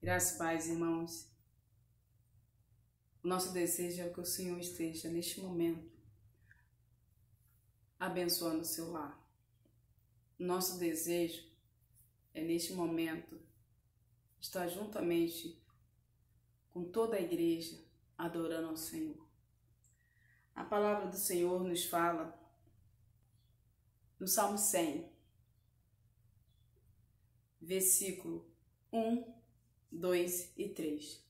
Graças e paz, irmãos. O nosso desejo é que o Senhor esteja neste momento abençoando o seu lar. O nosso desejo é neste momento estar juntamente com toda a igreja adorando ao Senhor. A palavra do Senhor nos fala no Salmo 100, versículo 1, 2 e 3.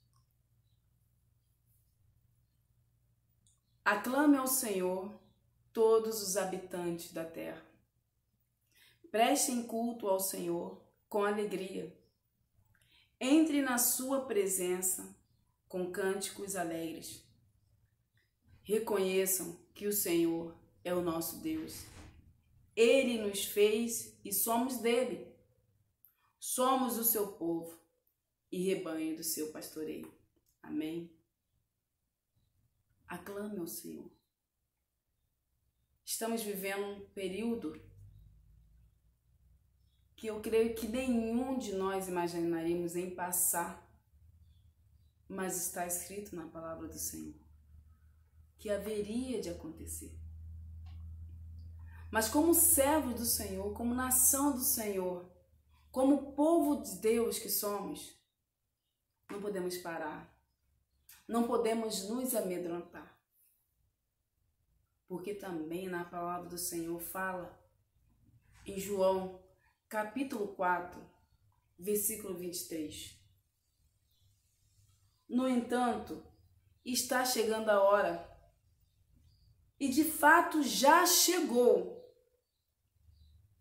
Aclame ao Senhor todos os habitantes da terra. Prestem culto ao Senhor com alegria. Entre na sua presença com cânticos alegres. Reconheçam que o Senhor é o nosso Deus. Ele nos fez e somos dele. Somos o seu povo e rebanho do seu pastoreio. Amém? Aclame ao Senhor. Estamos vivendo um período que eu creio que nenhum de nós imaginaríamos em passar, mas está escrito na palavra do Senhor que haveria de acontecer. Mas como servos do Senhor, como nação do Senhor, como povo de Deus que somos, não podemos parar, não podemos nos amedrontar, porque também na palavra do Senhor fala em João capítulo 4, versículo 23. No entanto, está chegando a hora, e de fato já chegou,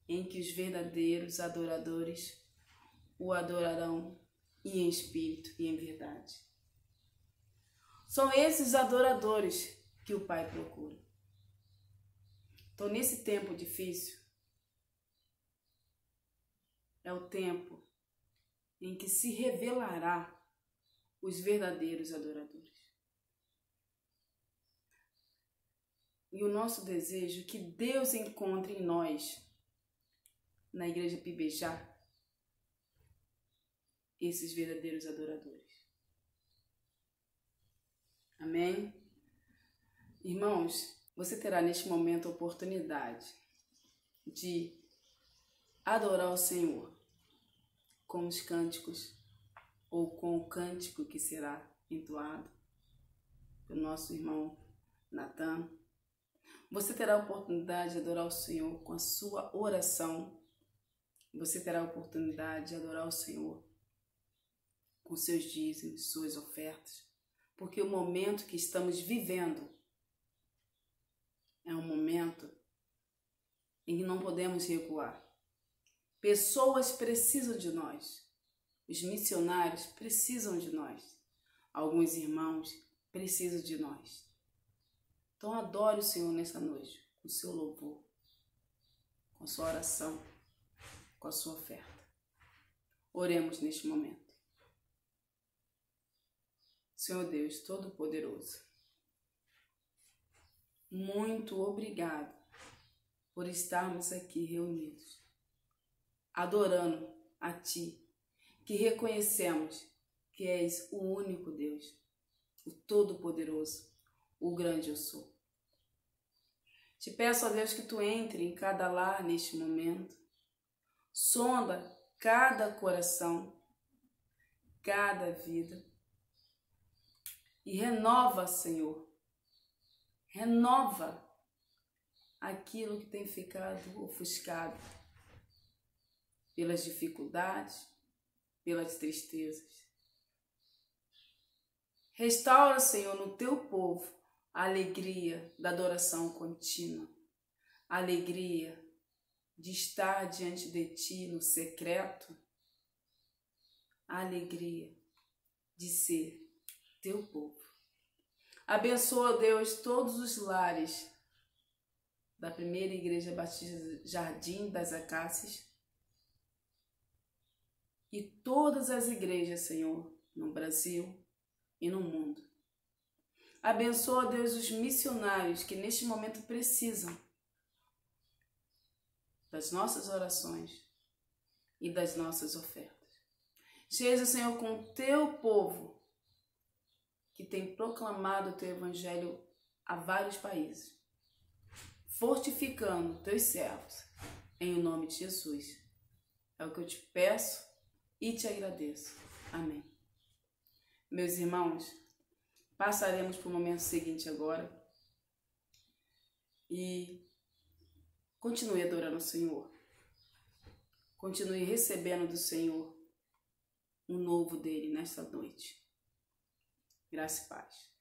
em que os verdadeiros adoradores o adorarão e em espírito e em verdade. São esses adoradores que o Pai procura. Então, nesse tempo difícil, é o tempo em que se revelará os verdadeiros adoradores. E o nosso desejo é que Deus encontre em nós, na Igreja Pibejá, esses verdadeiros adoradores. Amém? Irmãos, você terá neste momento a oportunidade de adorar o Senhor com os cânticos ou com o cântico que será entoado pelo nosso irmão Natan. Você terá a oportunidade de adorar o Senhor com a sua oração. Você terá a oportunidade de adorar o Senhor com seus dízimos, suas ofertas, porque o momento que estamos vivendo é um momento em que não podemos recuar. Pessoas precisam de nós. Os missionários precisam de nós. Alguns irmãos precisam de nós. Então adore o Senhor nessa noite, com o seu louvor, com a sua oração, com a sua oferta. Oremos neste momento. Senhor Deus Todo-Poderoso, muito obrigado por estarmos aqui reunidos, adorando a Ti, que reconhecemos que és o único Deus, o Todo-Poderoso, o grande eu sou. Te peço, ó Deus, que Tu entre em cada lar neste momento, sonda cada coração, cada vida e renova, Senhor, renova aquilo que tem ficado ofuscado pelas dificuldades, pelas tristezas. Restaura, Senhor, no Teu povo a alegria da adoração contínua, a alegria de estar diante de Ti no secreto, a alegria de ser Teu povo. Abençoa, Deus, todos os lares da primeira Igreja Batista Jardim das Acácias e todas as igrejas, Senhor, no Brasil e no mundo. Abençoa, Deus, os missionários que neste momento precisam das nossas orações e das nossas ofertas. Esteja, Senhor, com o teu povo que tem proclamado o teu evangelho a vários países, fortificando teus servos, em o nome de Jesus. É o que eu te peço e te agradeço. Amém. Meus irmãos, passaremos para o momento seguinte agora e continue adorando o Senhor. Continue recebendo do Senhor um novo dele nesta noite. Graça e paz.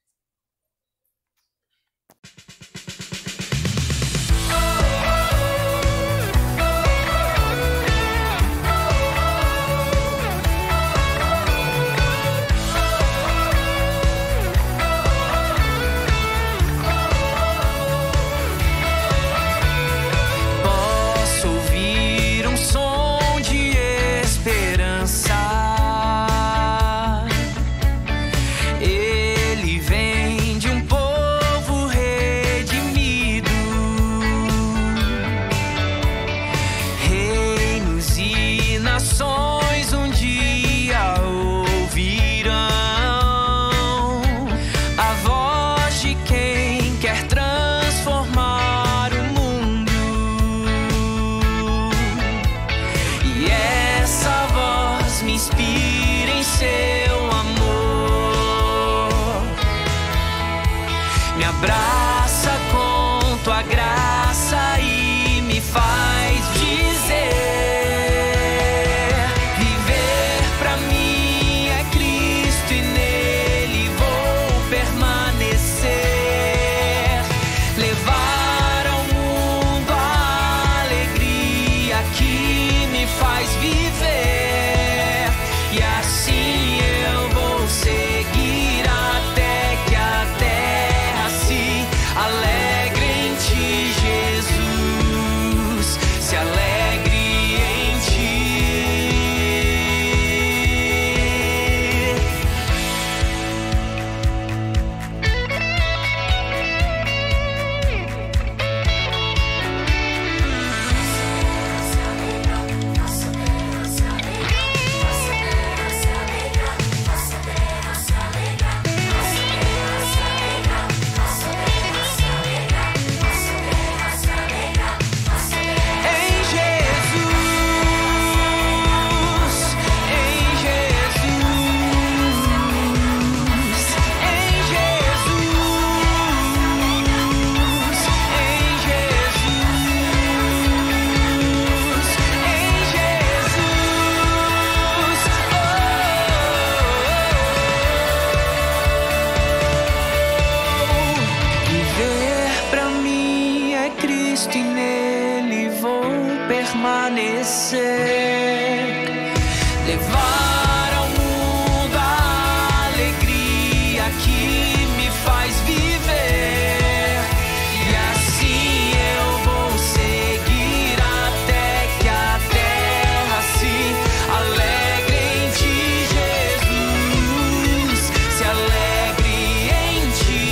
Abraça com tua graça e me faz dizer: viver pra mim é Cristo e nele vou permanecer. Levar ao mundo a alegria que me faz viver, e assim eu vou seguir até que a terra se alegre em ti, Jesus, se alegre em ti. Cristo e nele vou permanecer. Levar ao mundo a alegria que me faz viver, e assim eu vou seguir até que a terra se alegre em ti, Jesus, se alegre em ti.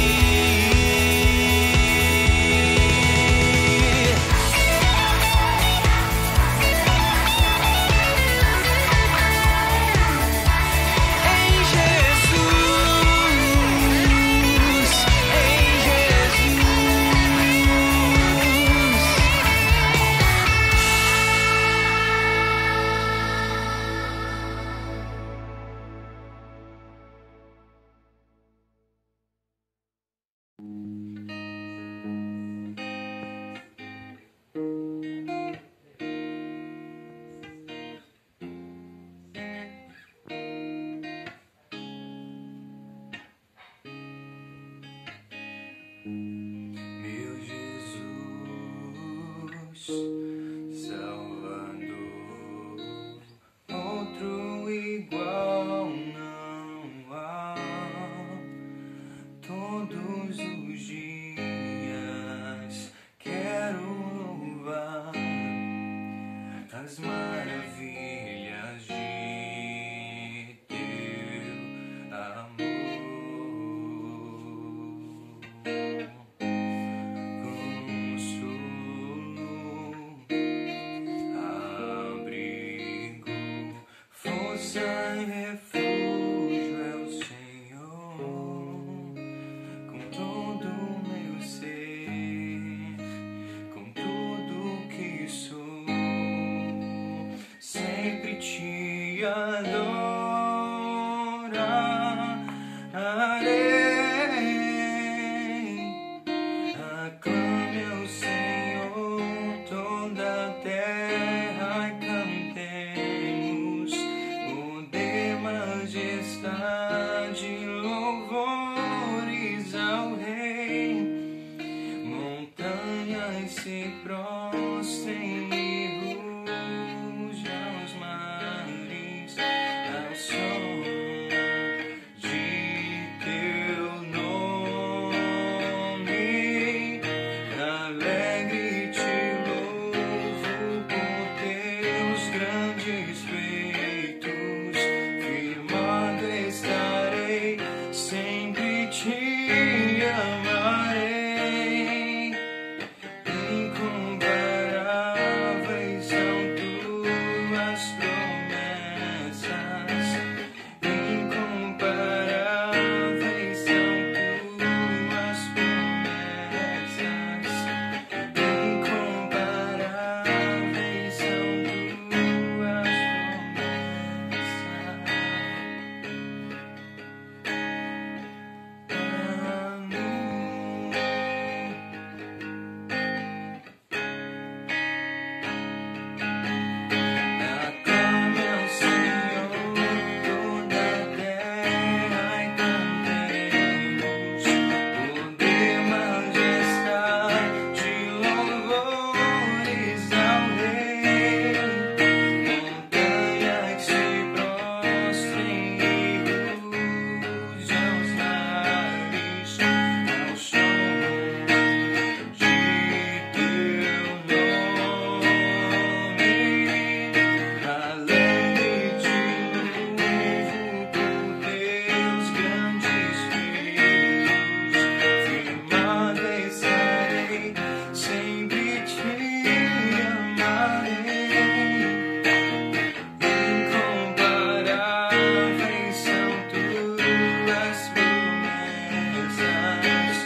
Meu Jesus, Salvador, outro igual não há. Todos os dias quero louvar as maravilhas de teu amor. Consolo majestade, louvores ao Rei. Montanhas se prostrem e rujam os mares ao som de teu nome. Alegre te louvo por teus grandes feitos. Firmado estarei, sempre te amarei. Incomparáveis são tuas promessas. Incomparáveis são tuas promessas. Incomparáveis são tuas Aclame ao Senhor toda a terra e cantemos. Poder, majestade, louvores ao Rei. Montanhas se prostrem e rujam os mares ao som de teu nome. Alegre te louvo por teus grandes feitos. Firmado estarei, sempre te amarei. Incomparáveis são tuas promessas.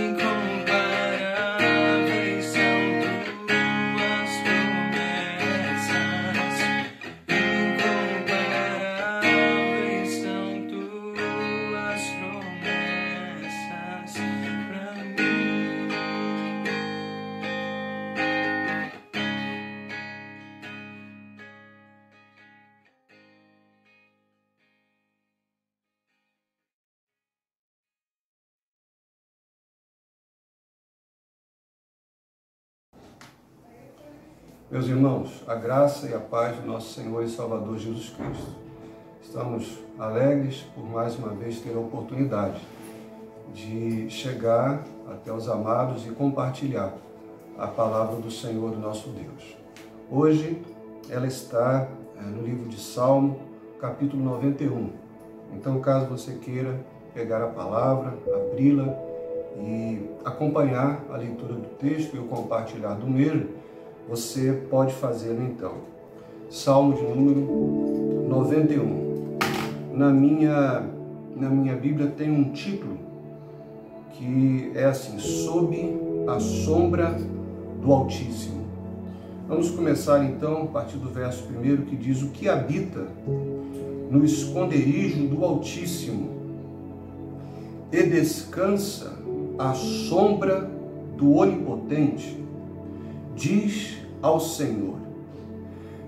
Incomparáveis são tuas promessas. Incomparáveis são tuas promessas pra mim. Meus irmãos, a graça e a paz do nosso Senhor e Salvador Jesus Cristo. Estamos alegres por mais uma vez ter a oportunidade de chegar até os amados e compartilhar a palavra do Senhor, do nosso Deus. Hoje ela está no livro de Salmo, capítulo 91. Então, caso você queira pegar a palavra, abri-la e acompanhar a leitura do texto e o compartilhar do mesmo, você pode fazê-lo então. Salmo de número 91. Na minha Bíblia tem um título que é assim: Sob a sombra do Altíssimo. Vamos começar então a partir do verso 1, que diz: o que habita no esconderijo do Altíssimo e descansa à sombra do Onipotente, diz ao Senhor: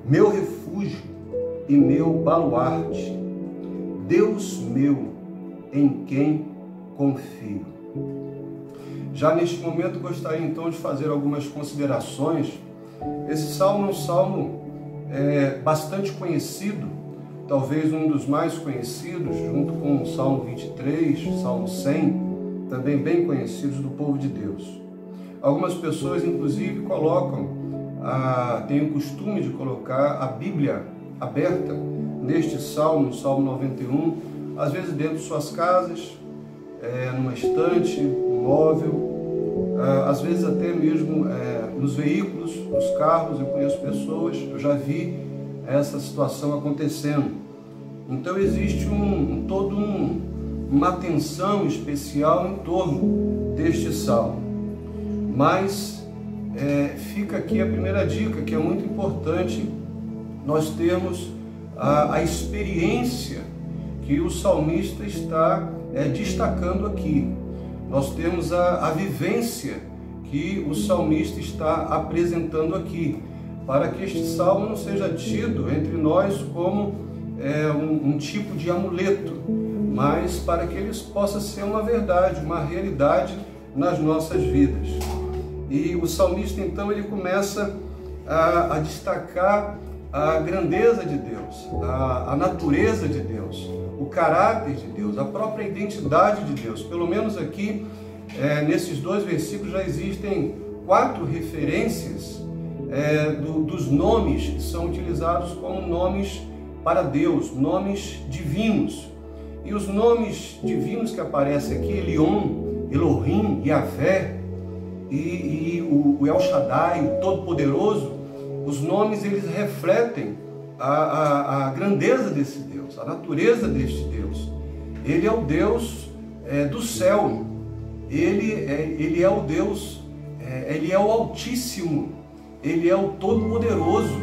meu refúgio e meu baluarte, Deus meu, em quem confio. Já neste momento gostaria então de fazer algumas considerações. Esse salmo é um salmo bastante conhecido, talvez um dos mais conhecidos, junto com o Salmo 23, Salmo 100, também bem conhecidos do povo de Deus. Algumas pessoas, inclusive, têm o costume de colocar a Bíblia aberta neste Salmo, Salmo 91, às vezes dentro de suas casas, numa estante, no móvel, às vezes até mesmo nos veículos, nos carros. Eu conheço pessoas, eu já vi essa situação acontecendo. Então existe toda uma atenção especial em torno deste salmo. Mas fica aqui a primeira dica, que é muito importante nós termos a experiência que o salmista está destacando aqui. Nós temos a vivência que o salmista está apresentando aqui, para que este salmo não seja tido entre nós como um tipo de amuleto, mas para que eles possam ser uma verdade, uma realidade nas nossas vidas. E o salmista, então, ele começa a destacar a grandeza de Deus, a natureza de Deus, o caráter de Deus, a própria identidade de Deus. Pelo menos aqui, nesses 2 versículos, já existem 4 referências dos nomes que são utilizados como nomes para Deus, nomes divinos. E os nomes divinos que aparecem aqui, Elion, Elohim, Yahvé e o El Shaddai, o Todo-Poderoso, os nomes eles refletem a grandeza desse Deus, a natureza deste Deus. Ele é o Deus do céu, ele é o Deus, ele é o Altíssimo, ele é o Todo-Poderoso,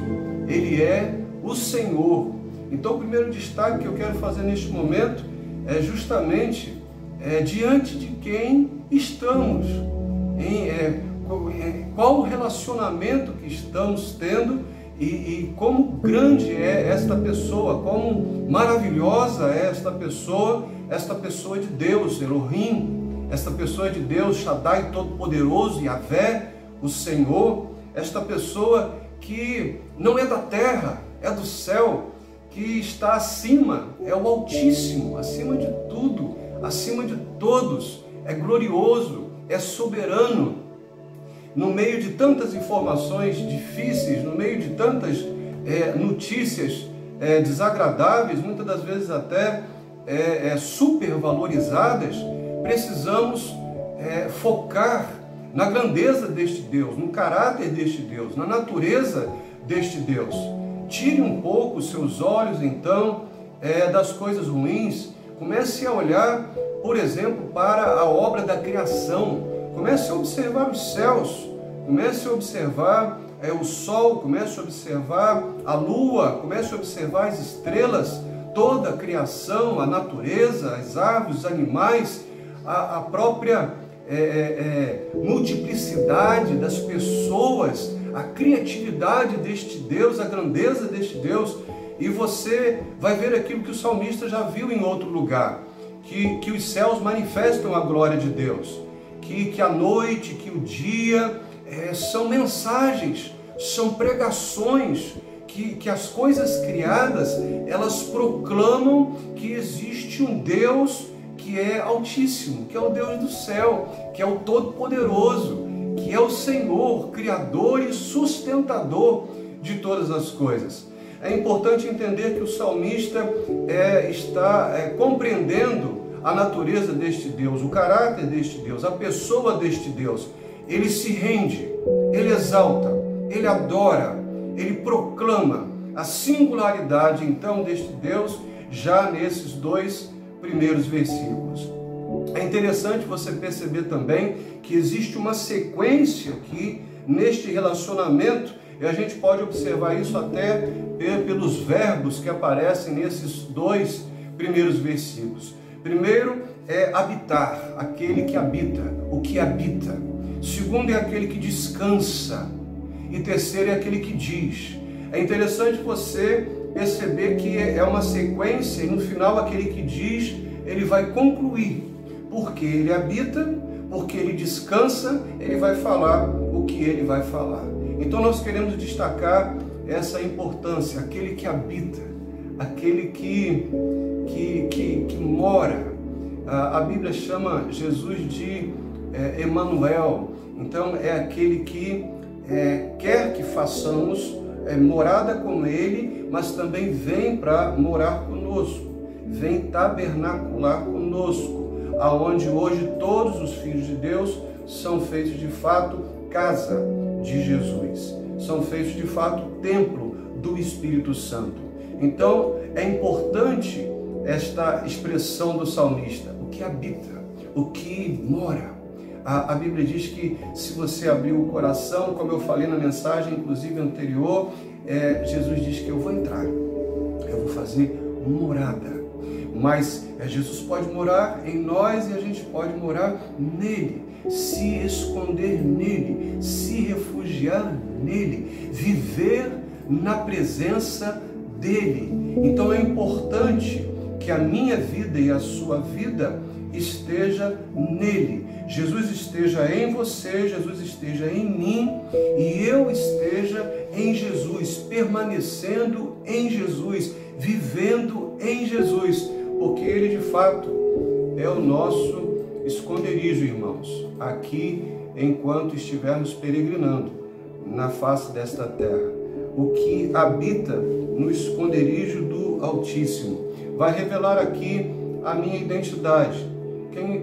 ele é o Senhor. Então o primeiro destaque que eu quero fazer neste momento é justamente diante de quem estamos, qual o relacionamento que estamos tendo e como grande é esta pessoa, como maravilhosa é esta pessoa de Deus, Elohim, esta pessoa de Deus, Shaddai, Todo-Poderoso, Yahvé, o Senhor, esta pessoa que não é da terra, é do céu, que está acima, é o Altíssimo, acima de tudo, acima de todos, é glorioso, é soberano. No meio de tantas informações difíceis, no meio de tantas notícias desagradáveis, muitas das vezes até supervalorizadas, precisamos focar na grandeza deste Deus, no caráter deste Deus, na natureza deste Deus. Tire um pouco os seus olhos, então, das coisas ruins. Comece a olhar, por exemplo, para a obra da criação. Comece a observar os céus. Comece a observar o sol. Comece a observar a lua. Comece a observar as estrelas. Toda a criação, a natureza, as árvores, os animais, a própria multiplicidade das pessoas, a criatividade deste Deus, a grandeza deste Deus, e você vai ver aquilo que o salmista já viu em outro lugar, que os céus manifestam a glória de Deus, que a noite, que o dia são mensagens, são pregações, que as coisas criadas, elas proclamam que existe um Deus que é altíssimo, que é o Deus do céu, que é o Todo-Poderoso, que é o Senhor, Criador e sustentador de todas as coisas. É importante entender que o salmista está compreendendo a natureza deste Deus, o caráter deste Deus, a pessoa deste Deus. Ele se rende, ele exalta, ele adora, ele proclama a singularidade então deste Deus já nesses 2 primeiros versículos. É interessante você perceber também que existe uma sequência aqui neste relacionamento, e a gente pode observar isso até pelos verbos que aparecem nesses 2 primeiros versículos. Primeiro é habitar, aquele que habita, o que habita. Segundo é aquele que descansa. E terceiro é aquele que diz. É interessante você perceber que é uma sequência e no final aquele que diz, ele vai concluir. Porque ele habita, porque ele descansa, ele vai falar o que ele vai falar. Então nós queremos destacar essa importância, aquele que habita, aquele que mora. A Bíblia chama Jesus de Emanuel. Então é aquele que quer que façamos morada com ele, mas também vem para morar conosco, vem tabernacular conosco, aonde hoje todos os filhos de Deus são feitos de fato casa de Jesus, são feitos de fato templo do Espírito Santo. Então é importante esta expressão do salmista, o que habita, o que mora. A Bíblia diz que se você abrir o coração, como eu falei na mensagem inclusive anterior, Jesus diz que eu vou entrar, eu vou fazer morada. Mas Jesus pode morar em nós e a gente pode morar nele, se esconder nele, se refugiar nele, viver na presença dele. Então é importante que a minha vida e a sua vida esteja nele. Jesus esteja em você, Jesus esteja em mim e eu esteja em Jesus, permanecendo em Jesus, vivendo em Jesus, porque ele de fato é o nosso esconderijo, irmãos, aqui enquanto estivermos peregrinando na face desta terra. O que habita no esconderijo do Altíssimo vai revelar aqui a minha identidade,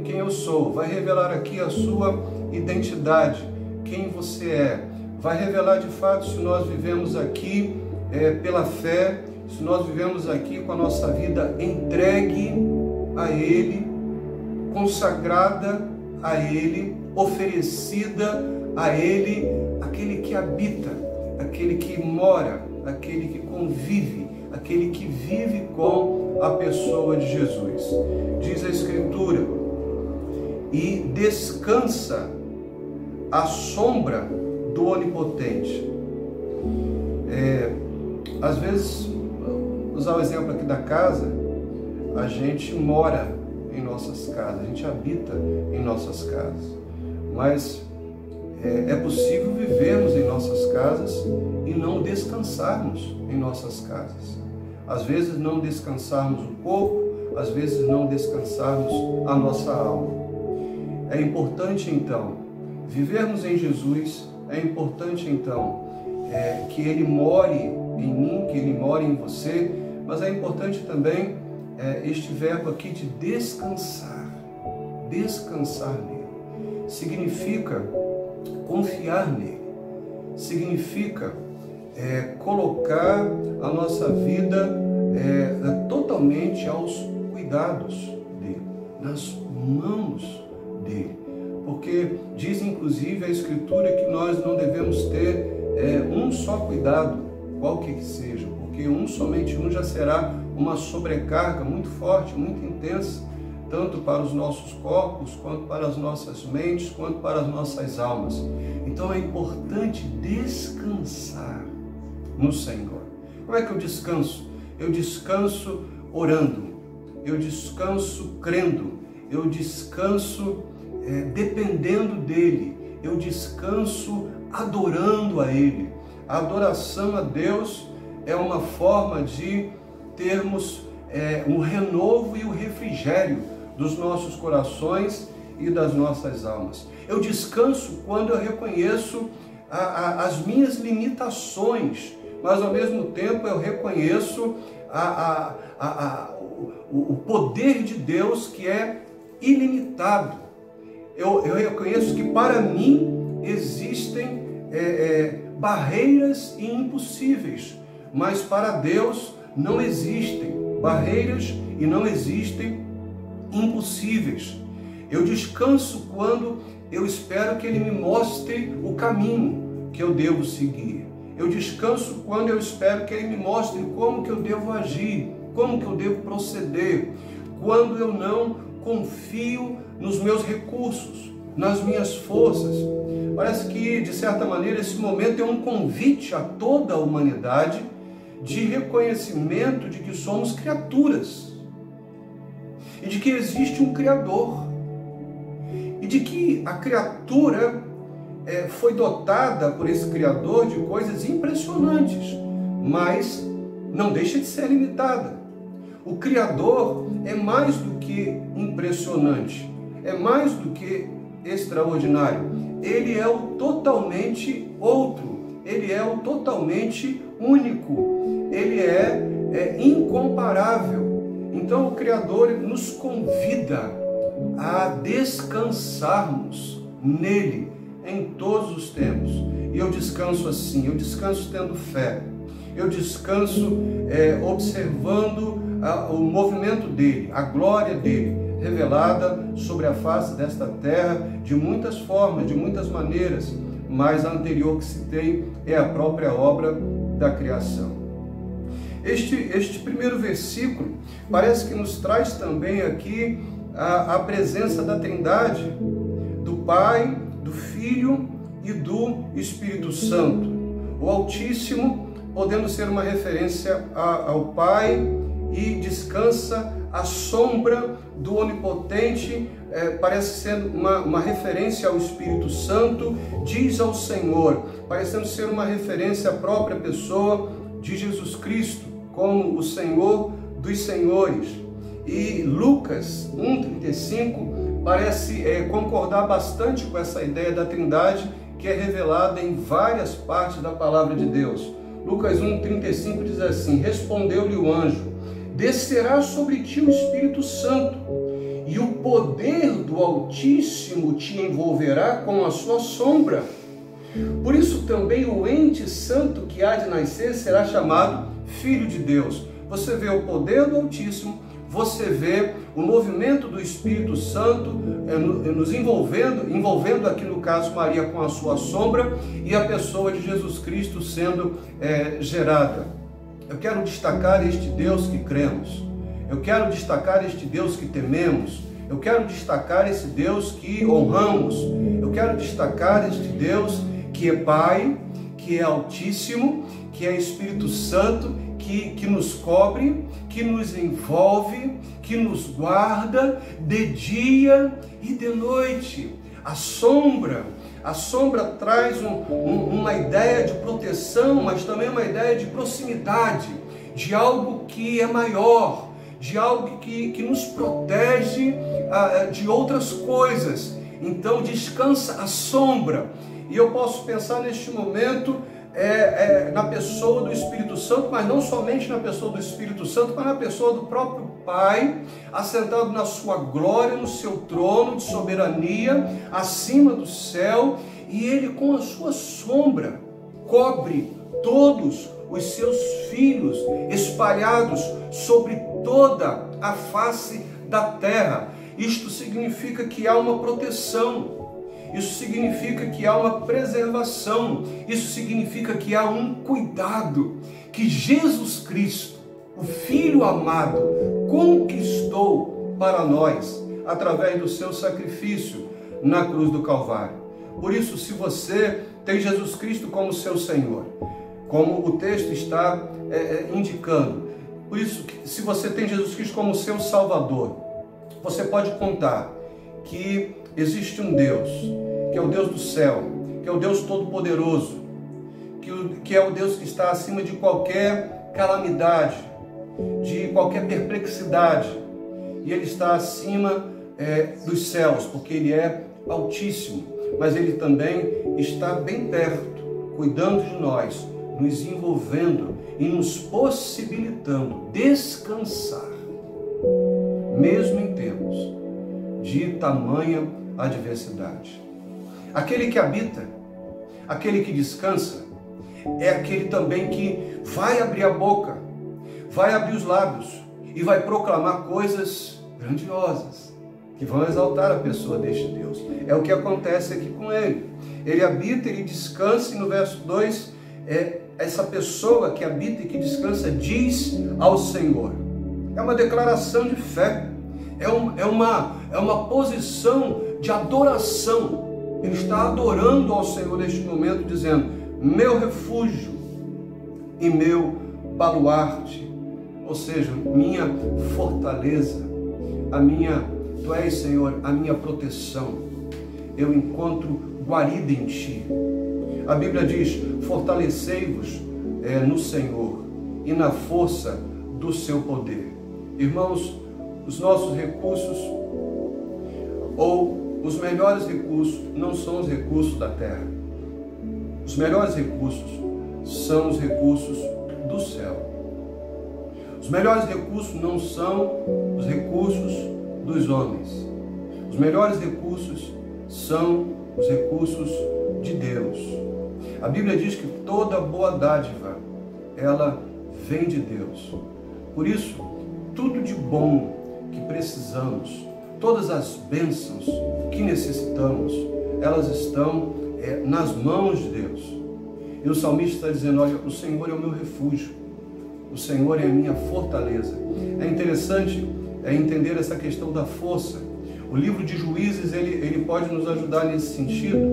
quem eu sou, vai revelar aqui a sua identidade, quem você é, vai revelar de fato se nós vivemos aqui pela fé, se nós vivemos aqui com a nossa vida entregue a Ele, consagrada a Ele, oferecida a Ele, aquele que habita, aquele que mora, aquele que convive, aquele que vive com a pessoa de Jesus. Diz a Escritura, e descansa à sombra do Onipotente. Às vezes, usar o exemplo aqui da casa, a gente mora em nossas casas, a gente habita em nossas casas, mas é possível vivermos em nossas casas e não descansarmos em nossas casas. Às vezes não descansarmos o corpo, às vezes não descansarmos a nossa alma. É importante então vivermos em Jesus, é importante então que Ele more em mim, que Ele more em você, mas é importante também este verbo aqui de descansar. Descansar nele significa confiar nele, significa colocar a nossa vida totalmente aos cuidados dele, nas mãos dele, porque diz inclusive a Escritura que nós não devemos ter um só cuidado, qualquer que seja, porque somente um já será uma sobrecarga muito forte, muito intensa, tanto para os nossos corpos, quanto para as nossas mentes, quanto para as nossas almas. Então é importante descansar no Senhor. Como é que eu descanso? Eu descanso orando, eu descanso crendo, eu descanso dependendo dele, eu descanso adorando a Ele. A adoração a Deus é uma forma de termos um renovo e o refrigério dos nossos corações e das nossas almas. Eu descanso quando eu reconheço as minhas limitações, mas ao mesmo tempo eu reconheço o poder de Deus que é ilimitado. Eu reconheço que para mim existem barreiras impossíveis, mas para Deus não existem barreiras e não existem impossíveis. Eu descanso quando eu espero que Ele me mostre o caminho que eu devo seguir. Eu descanso quando eu espero que Ele me mostre como que eu devo agir, como que eu devo proceder. Quando eu não confio nos meus recursos, nas minhas forças. Parece que, de certa maneira, esse momento é um convite a toda a humanidade de reconhecimento de que somos criaturas e de que existe um Criador e de que a criatura foi dotada por esse Criador de coisas impressionantes, mas não deixa de ser limitada. O Criador é mais do que impressionante, é mais do que extraordinário. Ele é o totalmente outro, ele é o totalmente único, ele é incomparável. Então o Criador nos convida a descansarmos nele em todos os tempos. E eu descanso assim, eu descanso tendo fé, eu descanso observando o movimento dele, a glória dele, revelada sobre a face desta terra de muitas formas, de muitas maneiras, mas a anterior que se tem é a própria obra da criação. Este primeiro versículo parece que nos traz também aqui a presença da Trindade, do Pai, do Filho e do Espírito Santo. O Altíssimo podendo ser uma referência ao Pai, e descansa à sombra do Onipotente, parece ser uma referência ao Espírito Santo, diz ao Senhor, parecendo ser uma referência à própria pessoa de Jesus Cristo, como o Senhor dos Senhores. E Lucas 1,35 parece concordar bastante com essa ideia da Trindade, que é revelada em várias partes da palavra de Deus. Lucas 1,35 diz assim: respondeu-lhe o anjo: descerá sobre ti o Espírito Santo, e o poder do Altíssimo te envolverá com a sua sombra. Por isso também o ente santo que há de nascer será chamado Filho de Deus. Você vê o poder do Altíssimo, você vê o movimento do Espírito Santo nos envolvendo aqui no caso Maria com a sua sombra, e a pessoa de Jesus Cristo sendo gerada. Eu quero destacar este Deus que cremos, eu quero destacar este Deus que tememos, eu quero destacar esse Deus que honramos, eu quero destacar este Deus que é Pai, que é Altíssimo, que é Espírito Santo, que nos cobre, que nos envolve, que nos guarda de dia e de noite. A sombra traz uma ideia de proteção, mas também uma ideia de proximidade, de algo que é maior, de algo que nos protege de outras coisas. Então descansa a sombra. E eu posso pensar neste momento na pessoa do Espírito Santo, mas não somente na pessoa do Espírito Santo, mas na pessoa do próprio Pai, assentado na sua glória, no seu trono de soberania, acima do céu, e Ele com a sua sombra cobre todos os seus filhos espalhados sobre toda a face da terra. Isto significa que há uma proteção. Isso significa que há uma preservação, isso significa que há um cuidado, que Jesus Cristo, o Filho amado, conquistou para nós, através do seu sacrifício na cruz do Calvário. Por isso, se você tem Jesus Cristo como seu Senhor, como o texto está indicando, por isso, se você tem Jesus Cristo como seu Salvador, você pode contar que existe um Deus, que é o Deus do céu, que é o Deus Todo-Poderoso, que é o Deus que está acima de qualquer calamidade, de qualquer perplexidade, e Ele está acima dos céus, porque Ele é Altíssimo, mas Ele também está bem perto, cuidando de nós, nos envolvendo e nos possibilitando descansar, mesmo em tempos de tamanha adversidade. Aquele que habita, aquele que descansa, é aquele também que vai abrir a boca, vai abrir os lábios e vai proclamar coisas grandiosas, que vão exaltar a pessoa deste Deus. É o que acontece aqui com ele. Ele habita, ele descansa, e no verso 2, essa pessoa que habita e que descansa diz ao Senhor. É uma declaração de fé, é uma posição de adoração. Ele está adorando ao Senhor neste momento, dizendo: meu refúgio e meu baluarte, ou seja, minha fortaleza, Tu és, Senhor, a minha proteção. Eu encontro guarida em Ti. A Bíblia diz: fortalecei-vos no Senhor e na força do seu poder. Irmãos, os nossos recursos, ou os melhores recursos, não são os recursos da terra. Os melhores recursos são os recursos do céu. Os melhores recursos não são os recursos dos homens. Os melhores recursos são os recursos de Deus. A Bíblia diz que toda boa dádiva, ela vem de Deus. Por isso, tudo de bom que precisamos, todas as bênçãos que necessitamos, elas estão nas mãos de Deus. E o salmista está dizendo: olha, o Senhor é o meu refúgio, o Senhor é a minha fortaleza. É interessante entender essa questão da força. O livro de Juízes, ele pode nos ajudar nesse sentido,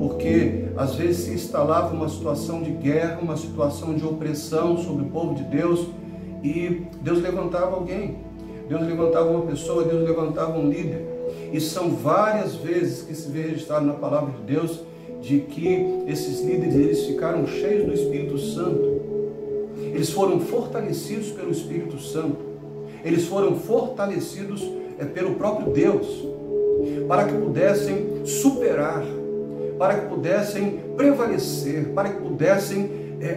porque às vezes se instalava uma situação de guerra, uma situação de opressão sobre o povo de Deus, e Deus levantava alguém, Deus levantava uma pessoa, Deus levantava um líder. E são várias vezes que se vê registrado na palavra de Deus de que esses líderes eles ficaram cheios do Espírito Santo. Eles foram fortalecidos pelo Espírito Santo. Eles foram fortalecidos pelo próprio Deus, para que pudessem superar, para que pudessem prevalecer, para que pudessem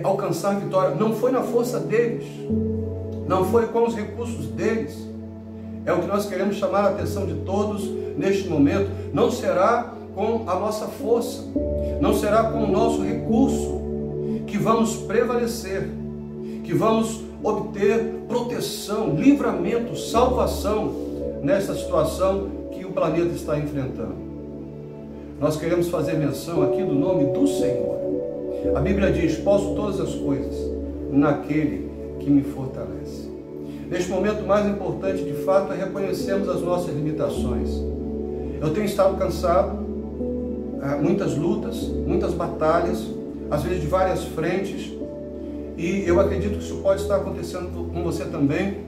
alcançar vitória. Não foi na força deles, não foi com os recursos deles. É o que nós queremos chamar a atenção de todos neste momento. Não será com a nossa força, não será com o nosso recurso que vamos prevalecer, que vamos obter proteção, livramento, salvação nessa situação que o planeta está enfrentando. Nós queremos fazer menção aqui do nome do Senhor. A Bíblia diz: posso todas as coisas naquele que me fortalece. Neste momento, o mais importante de fato é reconhecermos as nossas limitações. Eu tenho estado cansado, muitas lutas, muitas batalhas, às vezes de várias frentes, e eu acredito que isso pode estar acontecendo com você também,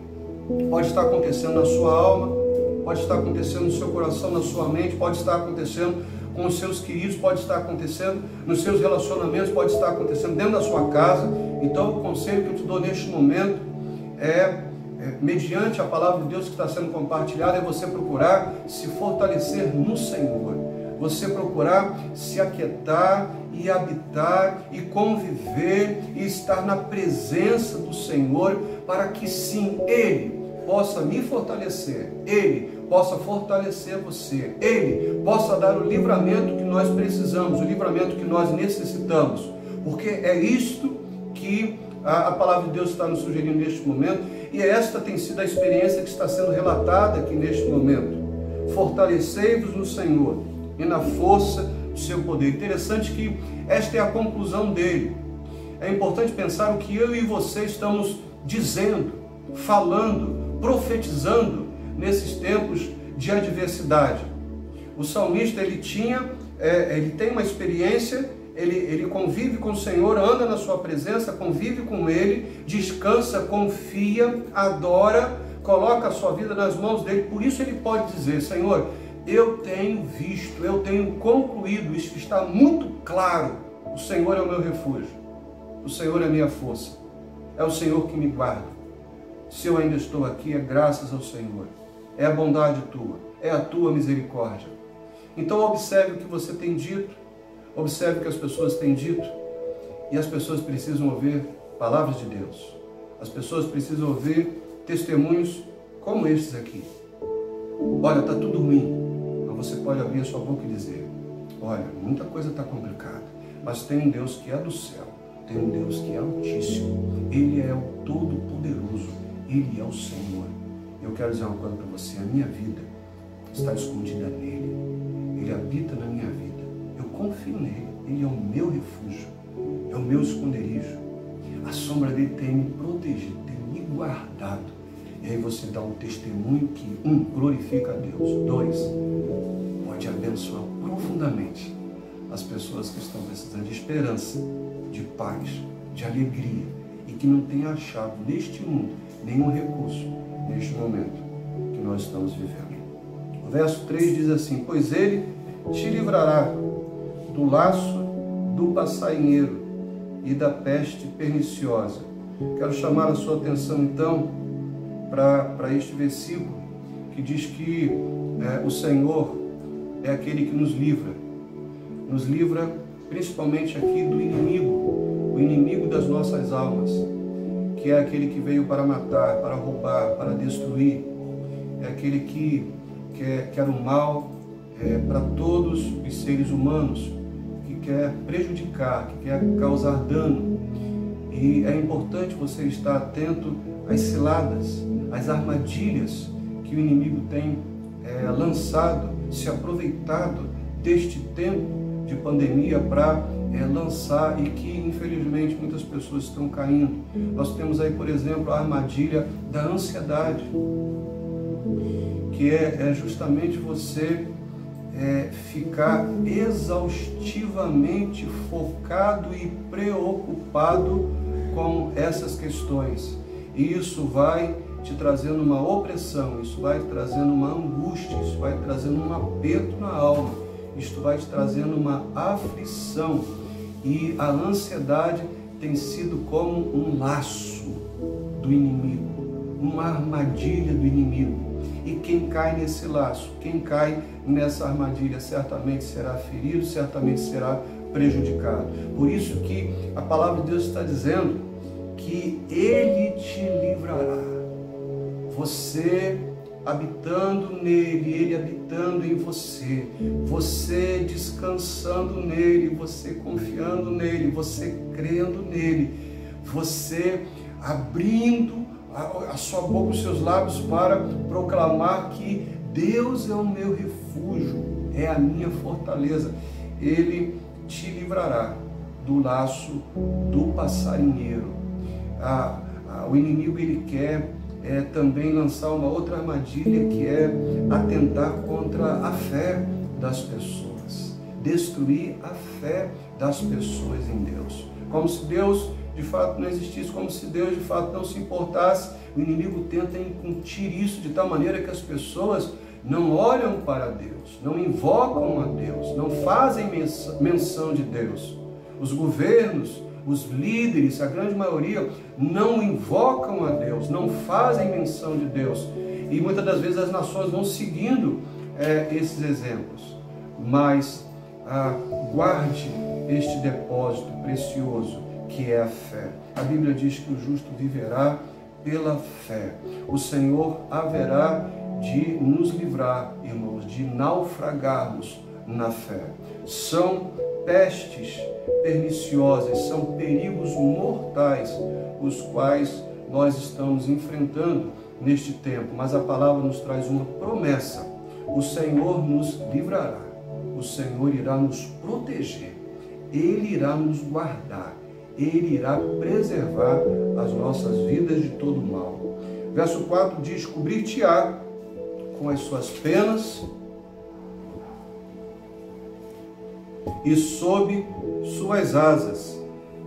pode estar acontecendo na sua alma, pode estar acontecendo no seu coração, na sua mente, pode estar acontecendo com os seus queridos, pode estar acontecendo nos seus relacionamentos, pode estar acontecendo dentro da sua casa. Então o conselho que eu te dou neste momento mediante a palavra de Deus que está sendo compartilhada, é você procurar se fortalecer no Senhor, você procurar se aquietar e habitar e conviver e estar na presença do Senhor, para que sim, Ele possa me fortalecer, Ele possa fortalecer você, Ele possa dar o livramento que nós precisamos, o livramento que nós necessitamos, porque é isto que a palavra de Deus está nos sugerindo neste momento, e esta tem sido a experiência que está sendo relatada aqui neste momento. Fortalecei-vos no Senhor e na força do seu poder. Interessante que esta é a conclusão dele. É importante pensar o que eu e você estamos dizendo, falando, profetizando nesses tempos de adversidade. O salmista ele tem uma experiência. Ele convive com o Senhor, anda na sua presença, convive com Ele, descansa, confia, adora, coloca a sua vida nas mãos dele. Por isso ele pode dizer: Senhor, eu tenho visto, eu tenho concluído, isso está muito claro. O Senhor é o meu refúgio, o Senhor é a minha força, é o Senhor que me guarda. Se eu ainda estou aqui, é graças ao Senhor, é a bondade tua, é a tua misericórdia. Então observe o que você tem dito, observe o que as pessoas têm dito, e as pessoas precisam ouvir palavras de Deus. As pessoas precisam ouvir testemunhos como estes aqui. Olha, está tudo ruim, mas você pode abrir a sua boca e dizer: olha, muita coisa está complicada, mas tem um Deus que é do céu, tem um Deus que é altíssimo, Ele é o Todo-Poderoso, Ele é o Senhor. Eu quero dizer uma coisa para você: a minha vida está escondida nele, Ele habita na minha vida. Eu confio nele, Ele é o meu refúgio, é o meu esconderijo. A sombra dele tem me protegido, tem me guardado. E aí você dá um testemunho que, glorifica a Deus. 2, pode abençoar profundamente as pessoas que estão precisando de esperança, de paz, de alegria, e que não têm achado neste mundo nenhum recurso neste momento que nós estamos vivendo. O verso 3 diz assim: pois Ele te livrará do laço do passarinheiro e da peste perniciosa. Quero chamar a sua atenção então para este versículo que diz que o Senhor é aquele que nos livra principalmente aqui do inimigo, o inimigo das nossas almas, que é aquele que veio para matar, para roubar, para destruir, é aquele que quer o mal para todos os seres humanos, que quer prejudicar, que quer causar dano. E é importante você estar atento às ciladas, às armadilhas que o inimigo tem lançado, se aproveitado deste tempo de pandemia para lançar, e que infelizmente muitas pessoas estão caindo. Nós temos aí, por exemplo, a armadilha da ansiedade, que é justamente você ficar exaustivamente focado e preocupado com essas questões. E isso vai te trazendo uma opressão, isso vai te trazendo uma angústia, isso vai te trazendo um aperto na alma, isso vai te trazendo uma aflição. E a ansiedade tem sido como um laço do inimigo, uma armadilha do inimigo. E quem cai nesse laço, quem cai nessa armadilha, certamente será ferido, certamente será prejudicado. Por isso que a palavra de Deus está dizendo que Ele te livrará. Você habitando nele, Ele habitando em você, você descansando nele, você confiando nele, você crendo nele, você abrindo a sua boca, os seus lábios para proclamar que Deus é o meu refúgio, é a minha fortaleza. Ele te livrará do laço do passarinheiro. O inimigo, ele quer também lançar uma outra armadilha, que é atentar contra a fé das pessoas, destruir a fé das pessoas em Deus, como se Deus de fato não existisse, como se Deus de fato não se importasse. O inimigo tenta incutir isso de tal maneira que as pessoas não olham para Deus, não invocam a Deus, não fazem menção de Deus. Os governos, os líderes, a grande maioria, não invocam a Deus, não fazem menção de Deus. E muitas das vezes as nações vão seguindo esses exemplos. Mas guarde este depósito precioso que é a fé. A Bíblia diz que o justo viverá pela fé. O Senhor haverá de nos livrar, irmãos, de naufragarmos na fé. São pestes perniciosas, são perigos mortais os quais nós estamos enfrentando neste tempo, mas a palavra nos traz uma promessa: o Senhor nos livrará, o Senhor irá nos proteger, Ele irá nos guardar, Ele irá preservar as nossas vidas de todo mal. Verso 4 diz: cobrir-te-á com as suas penas, e sob suas asas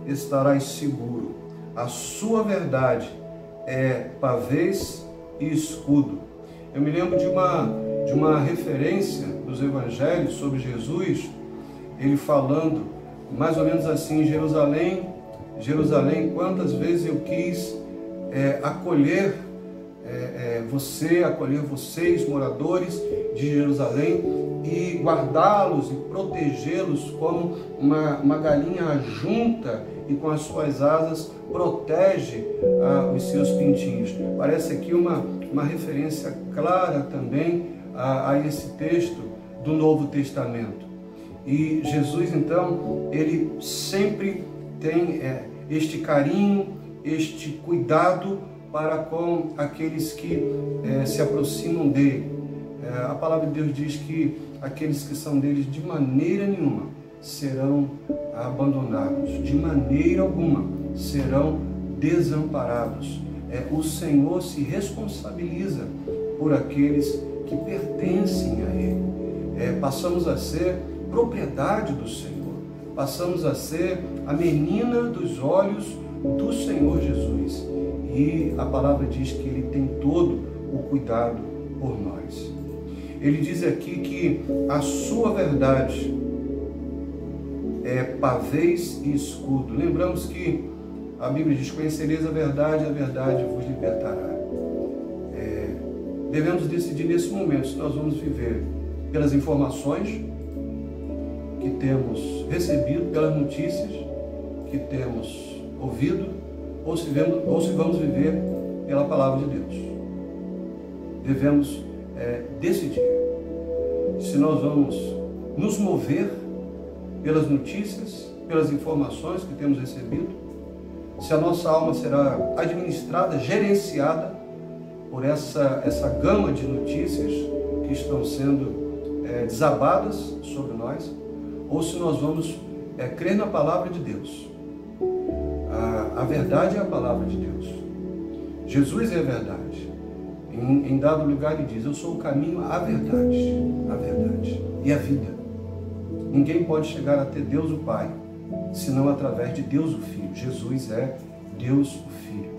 estarás seguro. A sua verdade é pavês e escudo. Eu me lembro de uma referência dos evangelhos sobre Jesus, ele falando mais ou menos assim: Jerusalém, Jerusalém, quantas vezes eu quis acolher acolher vocês, moradores de Jerusalém, e guardá-los e protegê-los como uma galinha junta e com as suas asas protege os seus pintinhos. Parece aqui uma referência clara também a esse texto do Novo Testamento. E Jesus, então, ele sempre tem este carinho, este cuidado para com aqueles que se aproximam dele. A palavra de Deus diz que aqueles que são deles de maneira nenhuma serão abandonados, de maneira alguma serão desamparados. O Senhor se responsabiliza por aqueles que pertencem a Ele. Passamos a ser propriedade do Senhor, passamos a ser a menina dos olhos do Senhor Jesus. E a palavra diz que Ele tem todo o cuidado por nós. Ele diz aqui que a sua verdade é pavês e escudo. Lembramos que a Bíblia diz: conhecereis a verdade vos libertará. Devemos decidir nesse momento se nós vamos viver pelas informações que temos recebido, pelas notícias que temos ouvido, ou se vamos viver pela palavra de Deus. Devemos decidir se nós vamos nos mover pelas notícias, pelas informações que temos recebido, se a nossa alma será administrada, gerenciada por essa gama de notícias que estão sendo desabadas sobre nós, ou se nós vamos crer na palavra de Deus. A verdade é a palavra de Deus. Jesus é a verdade. Em dado lugar ele diz: eu sou o caminho, a verdade e a vida. Ninguém pode chegar até Deus o Pai senão através de Deus o Filho. Jesus é Deus o Filho.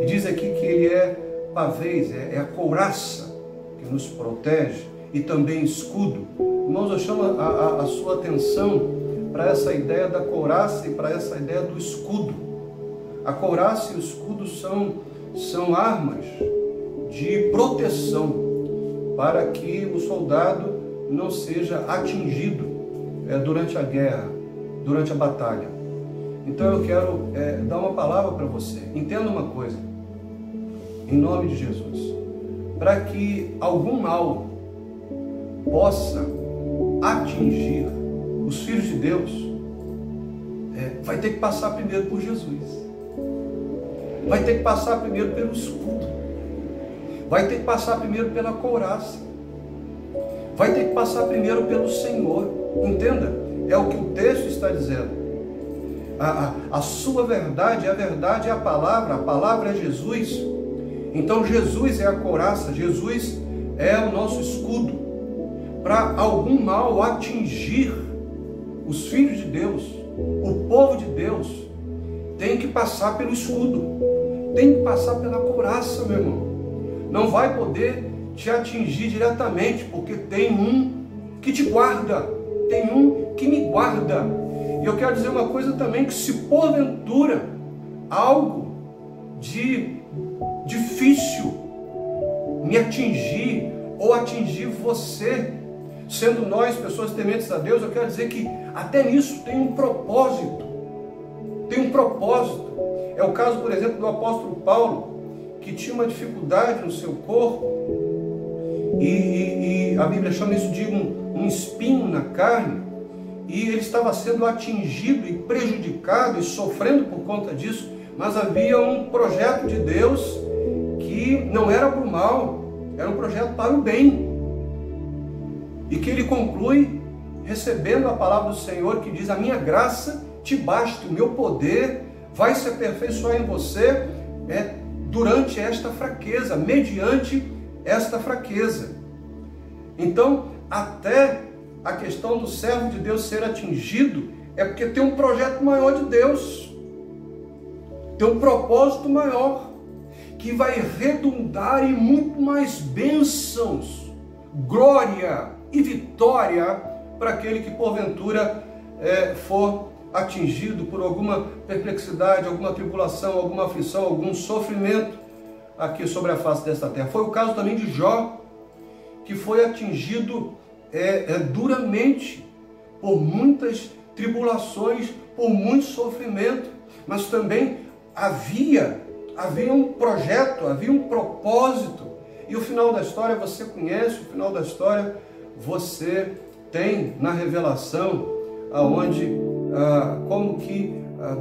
E diz aqui que ele é pavês, é a couraça que nos protege e também escudo. Irmãos, eu chamo a sua atenção para essa ideia da couraça e para essa ideia do escudo. A couraça e o escudo são armas de proteção para que o soldado não seja atingido durante a guerra, durante a batalha. Então eu quero dar uma palavra para você. Entenda uma coisa, em nome de Jesus. Para que algum mal possa atingir os filhos de Deus, vai ter que passar primeiro por Jesus. Vai ter que passar primeiro pelo escudo. Vai ter que passar primeiro pela couraça. Vai ter que passar primeiro pelo Senhor. Entenda, é o que o texto está dizendo. A sua verdade, a verdade é a palavra é Jesus. Então Jesus é a couraça, Jesus é o nosso escudo. Para algum mal atingir os filhos de Deus, o povo de Deus, tem que passar pelo escudo, tem que passar pela couraça, meu irmão. Não vai poder te atingir diretamente, porque tem um que te guarda, tem um que me guarda. E eu quero dizer uma coisa também, que se porventura algo de difícil me atingir ou atingir você, sendo nós pessoas tementes a Deus, eu quero dizer que até nisso tem um propósito. Tem um propósito. É o caso, por exemplo, do apóstolo Paulo, que tinha uma dificuldade no seu corpo, e a Bíblia chama isso de um espinho na carne, e ele estava sendo atingido e prejudicado e sofrendo por conta disso, mas havia um projeto de Deus que não era para o mal, era um projeto para o bem, e que ele conclui recebendo a palavra do Senhor, que diz: a minha graça te basta, o meu poder vai se aperfeiçoar em você durante esta fraqueza, mediante esta fraqueza. Então, até a questão do servo de Deus ser atingido é porque tem um projeto maior de Deus, tem um propósito maior, que vai redundar em muito mais bênçãos, glória e vitória para aquele que porventura for atingido por alguma perplexidade, alguma tribulação, alguma aflição, algum sofrimento aqui sobre a face desta terra. Foi o caso também de Jó, que foi atingido duramente por muitas tribulações, por muito sofrimento, mas também havia um projeto, havia um propósito. E o final da história você conhece, o final da história você tem na revelação, aonde como que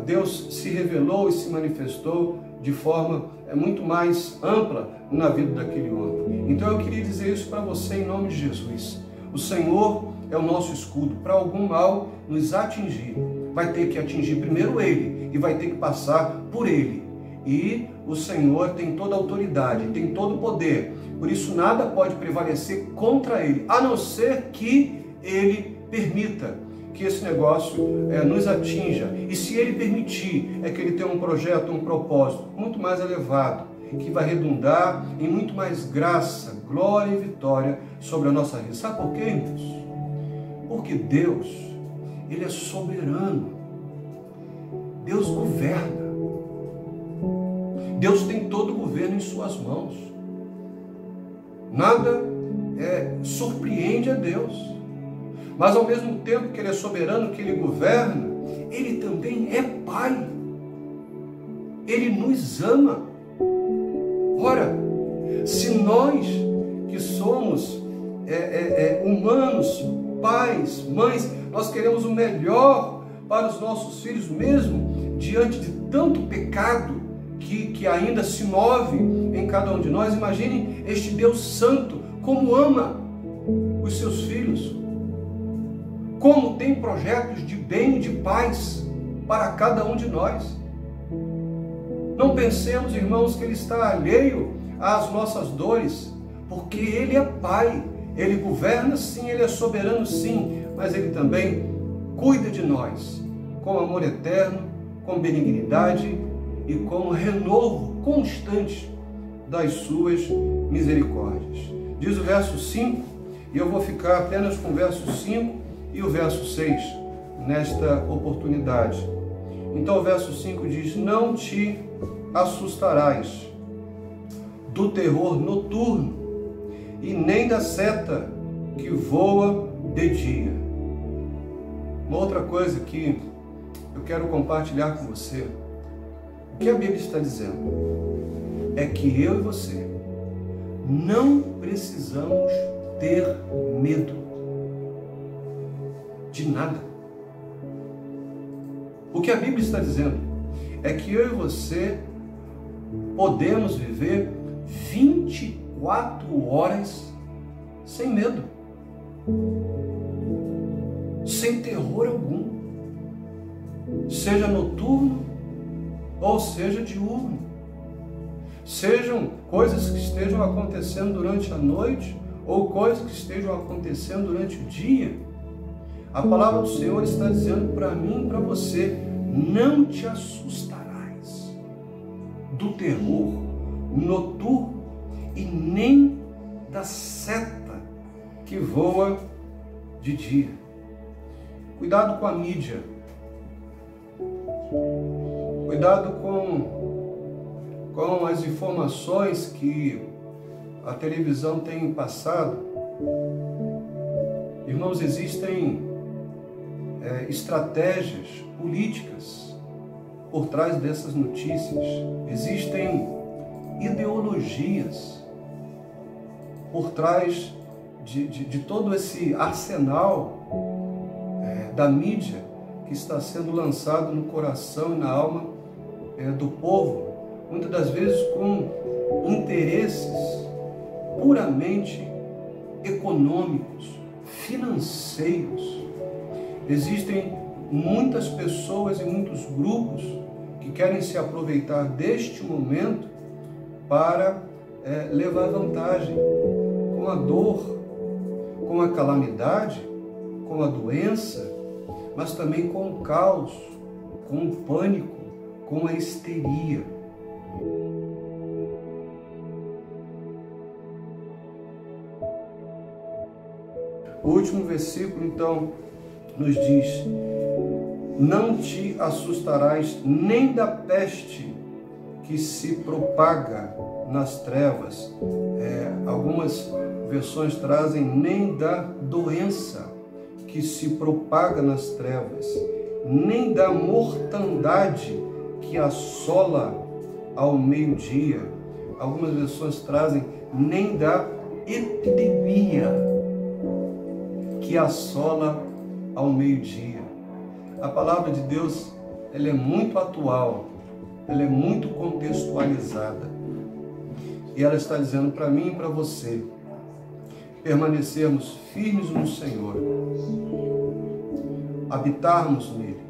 Deus se revelou e se manifestou de forma muito mais ampla na vida daquele homem. Então eu queria dizer isso para você em nome de Jesus. O Senhor é o nosso escudo. Para algum mal nos atingir, vai ter que atingir primeiro Ele e vai ter que passar por Ele. E o Senhor tem toda a autoridade, tem todo o poder. Por isso nada pode prevalecer contra Ele, a não ser que Ele permita que esse negócio nos atinja. E se Ele permitir, é que Ele tem um projeto, um propósito muito mais elevado, que vai redundar em muito mais graça, glória e vitória sobre a nossa vida. Sabe por quê, irmãos? Porque Deus, Ele é soberano. Deus governa. Deus tem todo o governo em suas mãos. Nada surpreende a Deus. Mas ao mesmo tempo que Ele é soberano, que Ele governa, Ele também é Pai. Ele nos ama. Ora, se nós que somos humanos, pais, mães, nós queremos o melhor para os nossos filhos, mesmo diante de tanto pecado que ainda se move em cada um de nós, imagine este Deus Santo, como ama os seus filhos, como tem projetos de bem e de paz para cada um de nós. Não pensemos, irmãos, que Ele está alheio às nossas dores, porque Ele é Pai, Ele governa sim, Ele é soberano sim, mas Ele também cuida de nós com amor eterno, com benignidade e com renovo constante das suas misericórdias. Diz o verso 5, e eu vou ficar apenas com o verso 5 e o verso 6 nesta oportunidade. Então o verso 5 diz: não te assustarás do terror noturno e nem da seta que voa de dia. Uma outra coisa que eu quero compartilhar com você, o que a Bíblia está dizendo é que eu e você não precisamos ter medo de nada. O que a Bíblia está dizendo é que eu e você podemos viver 24 horas sem medo, sem terror algum, seja noturno ou seja diurno, sejam coisas que estejam acontecendo durante a noite ou coisas que estejam acontecendo durante o dia. A palavra do Senhor está dizendo para mim e para você: não te assustarás do terror noturno e nem da seta que voa de dia. Cuidado com a mídia, cuidado com as informações que a televisão tem passado. Irmãos, existem estratégias políticas por trás dessas notícias, existem ideologias por trás de todo esse arsenal da mídia que está sendo lançado no coração e na alma do povo, muitas das vezes com interesses puramente econômicos, financeiros. Existem muitas pessoas e muitos grupos que querem se aproveitar deste momento para levar vantagem com a dor, com a calamidade, com a doença, mas também com o caos, com o pânico, com a histeria. O último versículo, então, nos diz: não te assustarás nem da peste que se propaga nas trevas. Algumas versões trazem nem da doença que se propaga nas trevas, nem da mortandade que assola ao meio-dia. Algumas versões trazem nem da epidemia que assola ao meio-dia. A palavra de Deus, ela é muito atual, ela é muito contextualizada. E ela está dizendo para mim e para você permanecermos firmes no Senhor, habitarmos nele,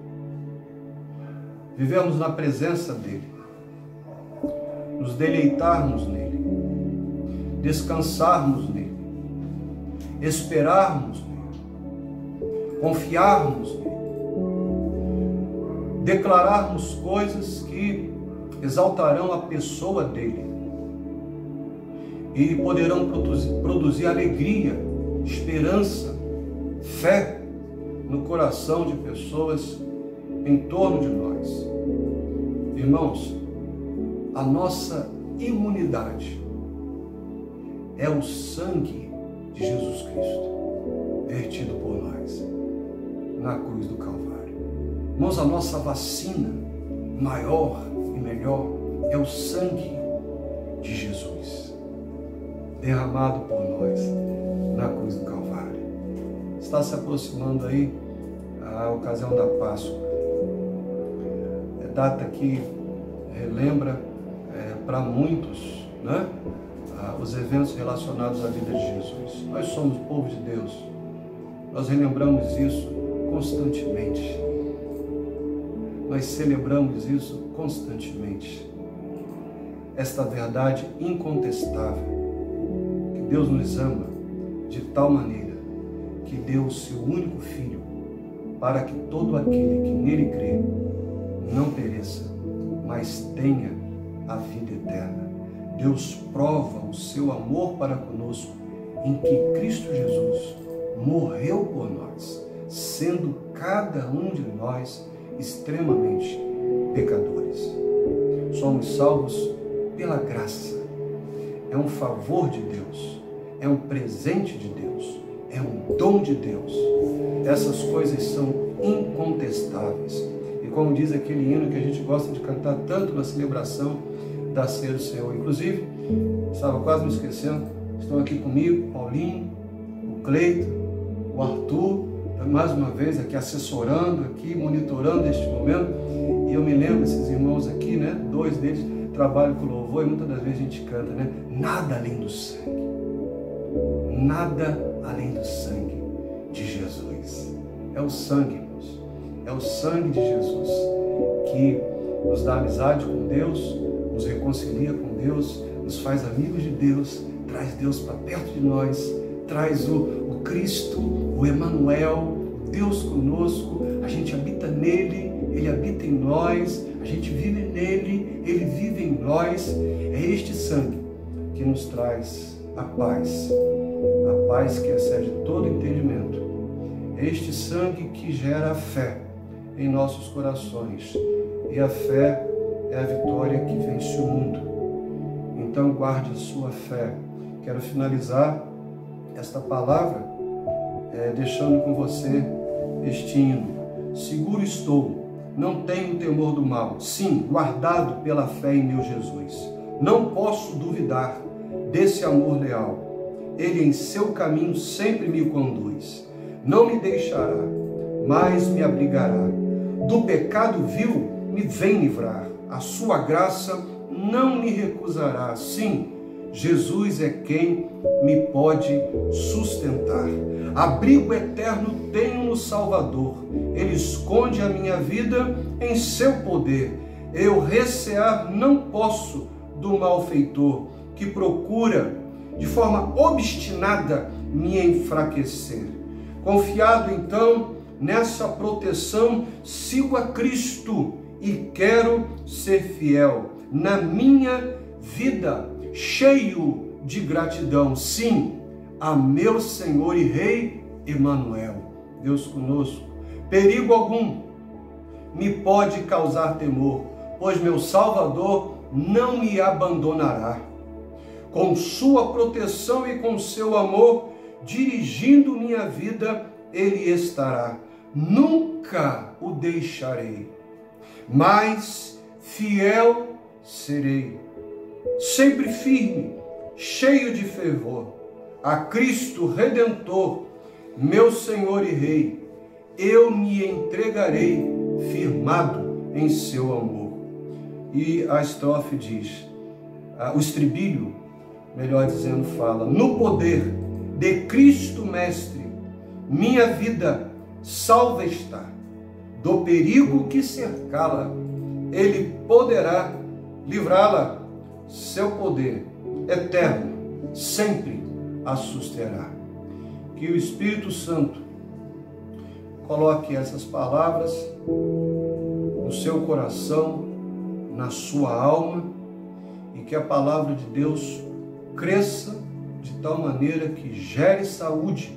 vivermos na presença dele, nos deleitarmos nele, descansarmos nele, esperarmos nele, confiarmos nele, declararmos coisas que exaltarão a pessoa dele e poderão produzir alegria, esperança, fé no coração de pessoas em torno de nós. Irmãos, a nossa imunidade é o sangue de Jesus Cristo vertido por nós na cruz do Calvário. Irmãos, a nossa vacina maior e melhor é o sangue de Jesus derramado por nós na cruz do Calvário. Está se aproximando aí a ocasião da Páscoa, data que relembra para muitos, né, os eventos relacionados à vida de Jesus. Nós somos o povo de Deus, nós relembramos isso constantemente, nós celebramos isso constantemente. esta verdade incontestável, que Deus nos ama de tal maneira que deu o seu único Filho para que todo aquele que nele crê não pereça, mas tenha a vida eterna. Deus prova o seu amor para conosco em que Cristo Jesus morreu por nós, sendo cada um de nós extremamente pecadores. Somos salvos pela graça. É um favor de Deus, é um presente de Deus, é um dom de Deus. Essas coisas são incontestáveis. E como diz aquele hino que a gente gosta de cantar tanto na celebração da Ceia do Senhor. Inclusive, estava quase me esquecendo, estão aqui comigo, Paulinho, o Cleito, o Arthur, mais uma vez aqui assessorando, aqui monitorando este momento. E eu me lembro desses irmãos aqui, né? 2 deles trabalham com louvor e muitas das vezes a gente canta, né? Nada além do sangue. Nada além do sangue de Jesus. É o sangue, irmãos. É o sangue de Jesus que nos dá amizade com Deus, nos reconcilia com Deus, nos faz amigos de Deus, traz Deus para perto de nós, traz o Cristo, o Emanuel, Deus conosco. A gente habita nele, ele habita em nós, a gente vive nele, ele vive em nós. É este sangue que nos traz a paz que excede todo entendimento. É este sangue que gera a fé em nossos corações, e a fé é a vitória que vence o mundo. Então guarde a sua fé. Quero finalizar esta palavra deixando com você este hino. Seguro estou, não tenho temor do mal, sim, guardado pela fé em meu Jesus. Não posso duvidar desse amor leal. Ele em seu caminho sempre me conduz. Não me deixará, mas me abrigará. Do pecado vil me vem livrar. A sua graça não me recusará. Sim, Jesus é quem me pode sustentar. Abrigo eterno tenho no Salvador. Ele esconde a minha vida em seu poder. Eu recear não posso do malfeitor, que procura de forma obstinada me enfraquecer. Confiado então nessa proteção, sigo a Cristo e quero ser fiel na minha vida, cheio de gratidão, sim, a meu Senhor e Rei Emanuel, Deus conosco. Perigo algum me pode causar temor, pois meu Salvador não me abandonará. Com sua proteção e com seu amor, dirigindo minha vida, ele estará. Nunca o deixarei, mas fiel serei, sempre firme, cheio de fervor, a Cristo Redentor, meu Senhor e Rei, eu me entregarei firmado em seu amor. E a estrofe diz, o estribilho, melhor dizendo, fala: no poder de Cristo Mestre, minha vida salva está. Do perigo que cercá-la, ele poderá livrá-la. Seu poder eterno sempre a susterá. Que o Espírito Santo coloque essas palavras no seu coração, na sua alma, e que a palavra de Deus cresça de tal maneira que gere saúde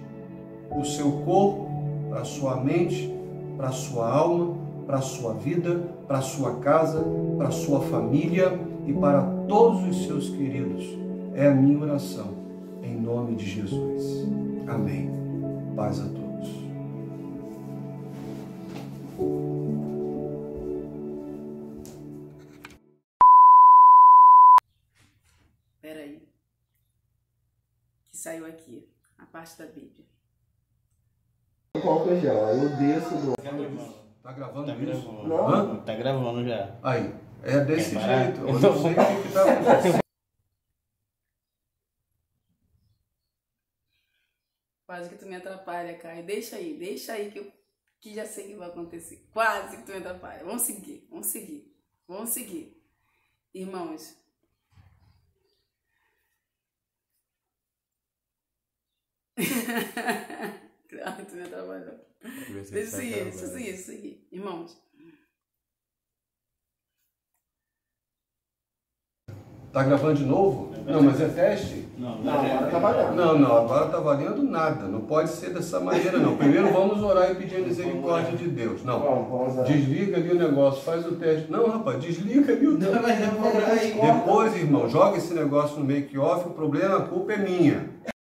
para o seu corpo, para a sua mente, para a sua alma, para a sua vida, para a sua casa, para a sua família e para todos os seus queridos. É a minha oração, em nome de Jesus. Amém. Paz a todos. Peraí, que saiu aqui, a parte da Bíblia. Com feijão, aí eu desço do... Tá gravando Tá isso? gravando. Não? Tá gravando já. Aí, é desse Quer parar? jeito. Eu não sei o que tá acontecendo. Quase que tu me atrapalha, Caio. Deixa aí que já sei o que vai acontecer. Quase que tu me atrapalha. Vamos seguir. Irmãos, Claro, tu me atrapalhou. Deixa eu seguir. Irmãos. Tá gravando de novo? Não, mas é teste? Não, agora tá valendo. Não, agora tá valendo nada. Não pode ser dessa maneira, não. Primeiro vamos orar e pedir a misericórdia de Deus. Não, Vamos orar. desliga ali o negócio, faz o teste. Não, rapaz, desliga ali o negócio. Mas é pra orar aí. Depois, irmão, joga esse negócio no make-off, o problema, a culpa é minha.